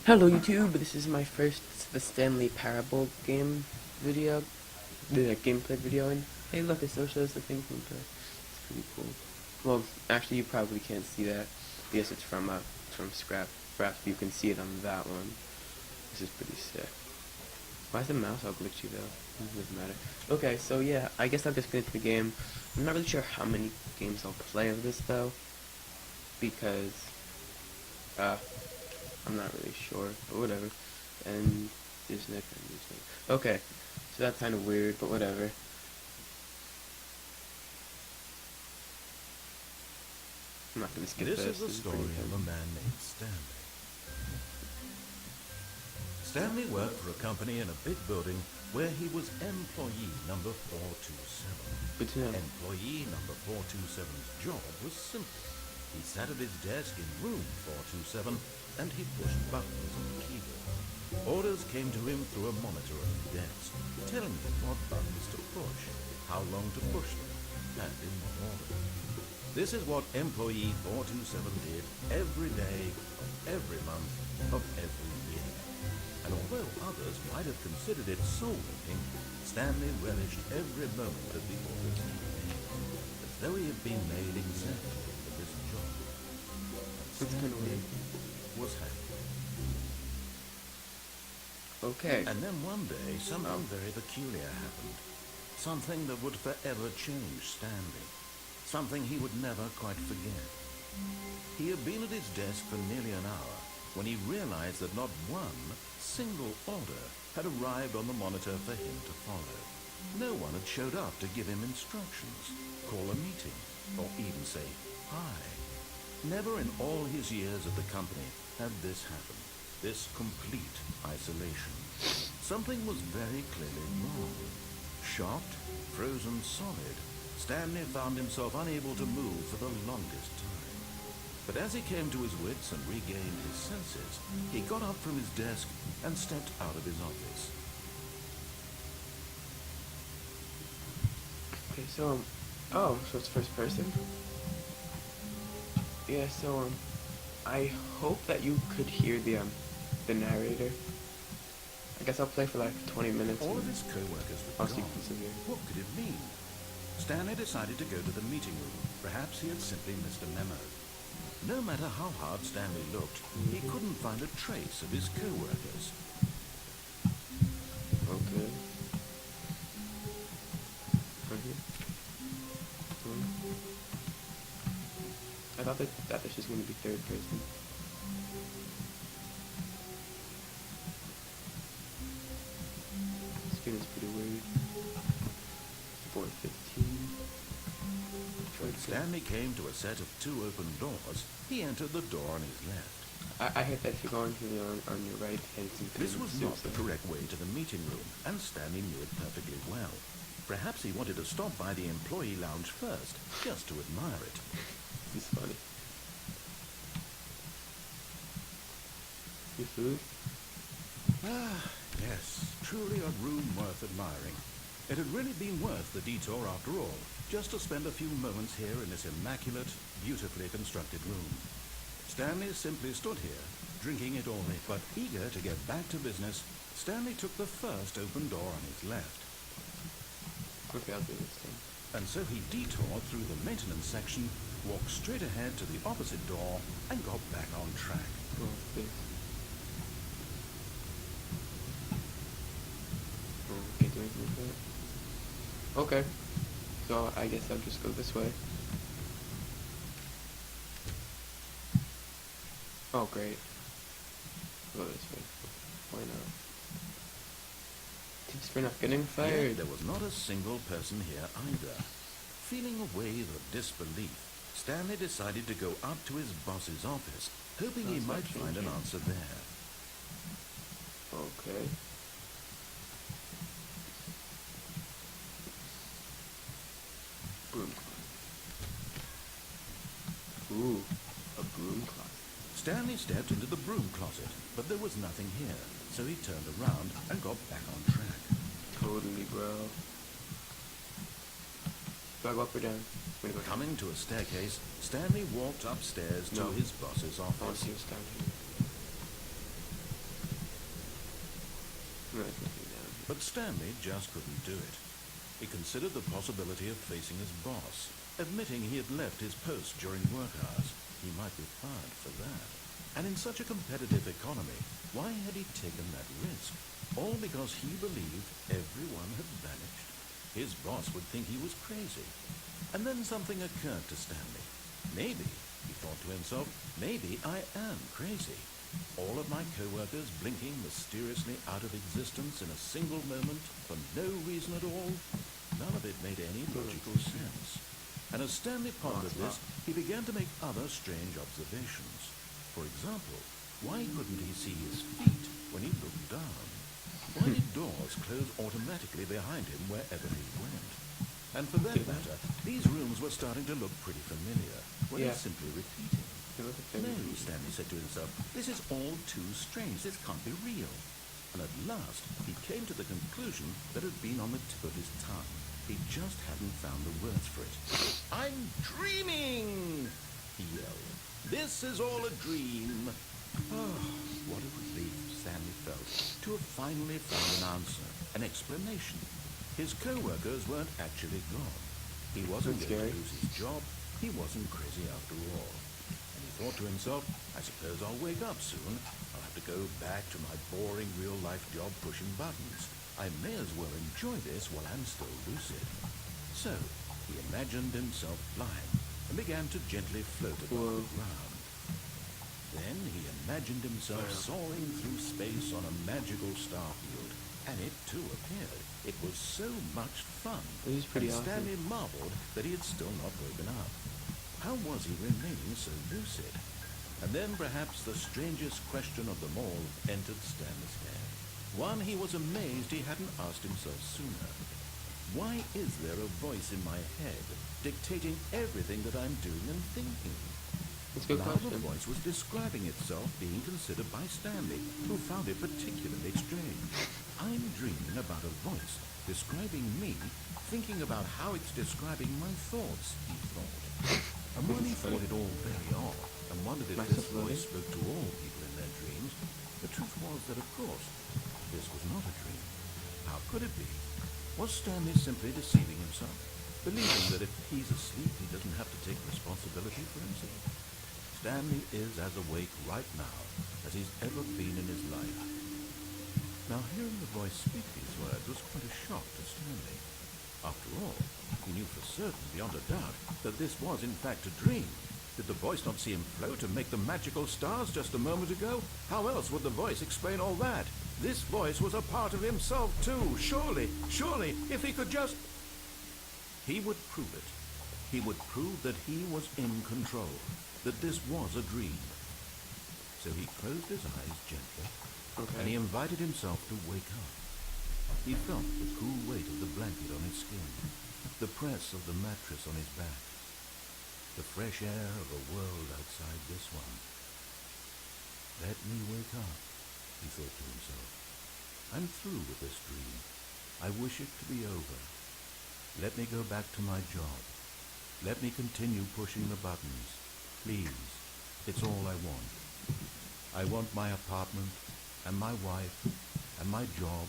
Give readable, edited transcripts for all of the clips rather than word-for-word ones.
Hello YouTube, this is my first the Stanley Parable game video, the gameplay video, and hey look, it still shows the thing from the, it's pretty cool. Well, actually you probably can't see that, because it's from Scrap, perhaps you can see it on that one. This is pretty sick. Why is the mouse all glitchy though? It doesn't matter. Okay, so yeah, I guess I'll just get into the game. I'm not really sure how many games I'll play of this though, because, I'm not really sure, but whatever. And Disney and Disney. Okay, so that's kind of weird, but whatever. I'm not gonna skip this. This is the story of a man named Stanley. Stanley worked for a company in a big building where he was employee number 427. Good to know. Employee number 427's job was simple. He sat at his desk in room 427 and he pushed buttons on the keyboard. Orders came to him through a monitor on his desk, telling him what buttons to push, how long to push them, and in what order. This is what employee 427 did every day of every month of every year. And although others might have considered it soul-winning, Stanley relished every moment of the orders he made, as though he had been made exactly for this job. And Stanley was happy. Okay. And then one day, something very peculiar happened. Something that would forever change Stanley. Something he would never quite forget. He had been at his desk for nearly an hour when he realized that not one single order had arrived on the monitor for him to follow. No one had showed up to give him instructions, call a meeting, or even say hi. Never in all his years at the company had this happened, this complete isolation. Something was very clearly wrong. Shocked, frozen solid, Stanley found himself unable to move for the longest time. But as he came to his wits and regained his senses, he got up from his desk and stepped out of his office. Okay, so, oh, so it's first person? Yeah, so, I hope that you could hear the narrator. I guess I'll play for like 20 minutes. All of his co-workers were I'll see gone. if it's severe. What could it mean? Stanley decided to go to the meeting room. Perhaps he had simply missed a memo. No matter how hard Stanley looked, he couldn't find a trace of his co-workers. Okay. I thought that this was going to be third person. This game is pretty weird. 415. When Stanley came to a set of two open doors, he entered the door on his left. I hate that if you're going to the on your right hand. This was not the correct way to the meeting room, and Stanley knew it perfectly well. Perhaps he wanted to stop by the employee lounge first, just to admire it. It's funny. Your food? Ah, yes, truly a room worth admiring. It had really been worth the detour after all, just to spend a few moments here in this immaculate, beautifully constructed room. Stanley simply stood here, drinking it all in, but eager to get back to business, Stanley took the first open door on his left. Okay, I'll do this thing. And so he detoured through the maintenance section, walked straight ahead to the opposite door, and got back on track. Oh, this. Oh, can't do anything with that. Okay. So I guess I'll just go this way. Oh, great. Go this way. Why not? Tips for not getting fired. Yet there was not a single person here either. Feeling a wave of disbelief, Stanley decided to go up to his boss's office, hoping he might find an answer there. Okay. Broom closet. Ooh, a broom closet. Stanley stepped into the broom closet, but there was nothing here, so he turned around and got back on track. Totally, bro. Do I go up or down? I'm gonna go down. Coming to a staircase, Stanley walked upstairs to No. his boss's I want to office. see what's down here. But Stanley just couldn't do it. He considered the possibility of facing his boss, admitting he had left his post during work hours. He might be fired for that. And in such a competitive economy, why had he taken that risk? All because he believed everyone had vanished. His boss would think he was crazy. And then something occurred to Stanley. Maybe, he thought to himself, maybe I am crazy. All of my co-workers blinking mysteriously out of existence in a single moment for no reason at all. None of it made any logical sense. And as Stanley pondered this, he began to make other strange observations. For example, why couldn't he see his feet when he looked down? Why did doors close automatically behind him wherever he went? And for that matter, these rooms were starting to look pretty familiar. Were they simply repeating? No, Stanley said to himself, this is all too strange. This can't be real. And at last, he came to the conclusion that had been on the tip of his tongue. He just hadn't found the words for it. I'm dreaming, he yelled. This is all a dream. Oh, what a relief Stanley felt to have finally found an answer, an explanation. His co-workers weren't actually gone. He wasn't going to lose his job. He wasn't crazy after all. And he thought to himself, I suppose I'll wake up soon. I'll have to go back to my boring real-life job pushing buttons. I may as well enjoy this while I'm still lucid. So, he imagined himself flying and began to gently float above the ground. Then he imagined himself soaring through space on a magical star field, and it too appeared. It was so much fun, It was pretty and awesome. Stanley marveled that he had still not woken up. How was he remaining so lucid? And then perhaps the strangest question of them all entered Stanley's head. One he was amazed he hadn't asked himself sooner. Why is there a voice in my head dictating everything that I'm doing and thinking? That's a good Now question. the voice was describing itself being considered by Stanley, who found it particularly strange. I'm dreaming about a voice describing me, thinking about how it's describing my thoughts, he thought. And when he thought it all very odd, and wondered if this voice spoke to all people in their dreams, the truth was that, of course, this was not a dream. How could it be? Was Stanley simply deceiving himself, believing that if he's asleep, he doesn't have to take responsibility for himself? Stanley is as awake right now as he's ever been in his life. Now, hearing the voice speak these words was quite a shock to Stanley. After all, he knew for certain, beyond a doubt, that this was in fact a dream. Did the voice not see him float and make the magical stars just a moment ago? How else would the voice explain all that? This voice was a part of himself too. Surely, if he could just... He would prove it. He would prove that he was in control, that this was a dream. So he closed his eyes gently, and he invited himself to wake up. He felt the cool weight of the blanket on his skin, the press of the mattress on his back, the fresh air of a world outside this one. Let me wake up, he thought to himself. I'm through with this dream. I wish it to be over. Let me go back to my job. Let me continue pushing the buttons. Please, it's all I want. I want my apartment, and my wife, and my job.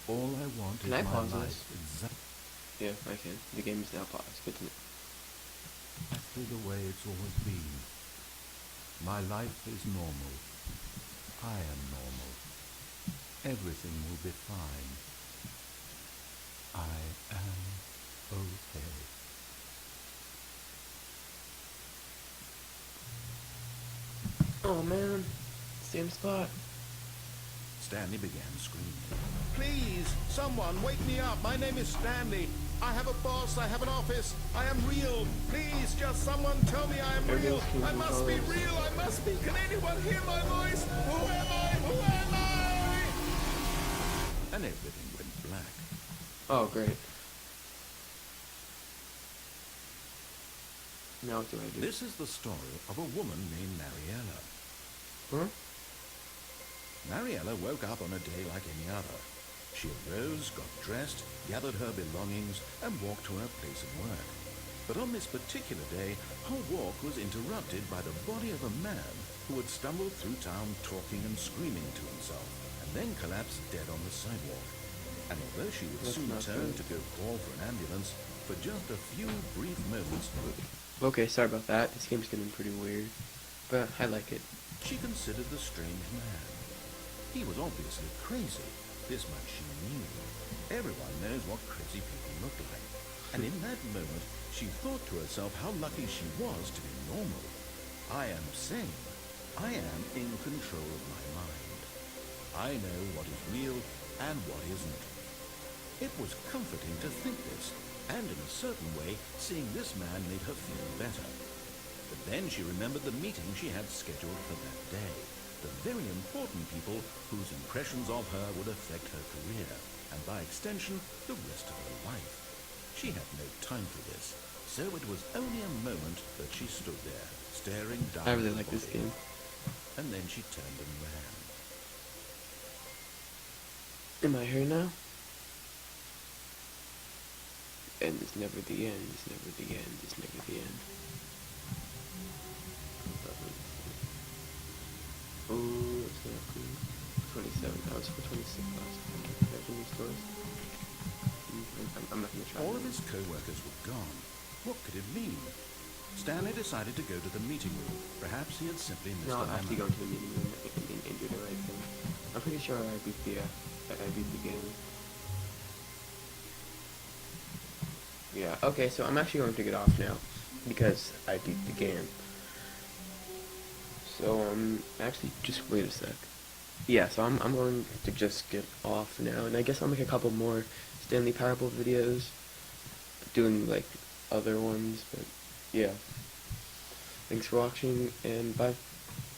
All I want is Can I my pause life. this? Yeah, I can. The game is now paused. Good to know. Exactly the way it's always been. My life is normal. I am normal. Everything will be fine. I am okay. Oh man, same spot. Stanley began screaming. Please, someone, wake me up. My name is Stanley. I have a boss. I have an office. I am real. Please, just someone tell me I am real. I must be real. I must be. Can anyone hear my voice? Who am I? Who am I? And everything went black. Oh great. Now what do I do? This is the story of a woman named Mariella. Huh? Mariella woke up on a day like any other. She arose, got dressed, gathered her belongings, and walked to her place of work. But on this particular day, her walk was interrupted by the body of a man who had stumbled through town talking and screaming to himself, and then collapsed dead on the sidewalk. And although she would That's soon not turn good. to go call for an ambulance, for just a few brief moments, Okay, sorry about that. This game's getting pretty weird, but I like it. she considered the strange man. He was obviously crazy. This much she knew. Everyone knows what crazy people look like. And in that moment, she thought to herself how lucky she was to be normal. I am sane. I am in control of my mind. I know what is real and what isn't. It was comforting to think this, and in a certain way, seeing this man made her feel better. But then she remembered the meeting she had scheduled for that day. The very important people whose impressions of her would affect her career, and by extension, the rest of her life. She had no time for this, so it was only a moment that she stood there, staring down I really at the like this body. game. And then she turned and ran. Am I here now? And it's never the end, it's never the end, it's never the end. Oh, that's not good. 27. I was for 26 last time. Any stores? I'm not gonna try. All of his co-workers were gone. What could it mean? Stanley decided to go to the meeting room. Perhaps he had simply missed No, the I'll have to memo. go into the meeting room and do the right thing. I'm pretty sure I beat the game. Yeah, okay, so I'm actually going to get off now because I beat the game. So, actually, just wait a sec. Yeah, so I'm going to just get off now, and I guess I'll make a couple more Stanley Parable videos, doing, like, other ones, but, yeah. Thanks for watching, and bye.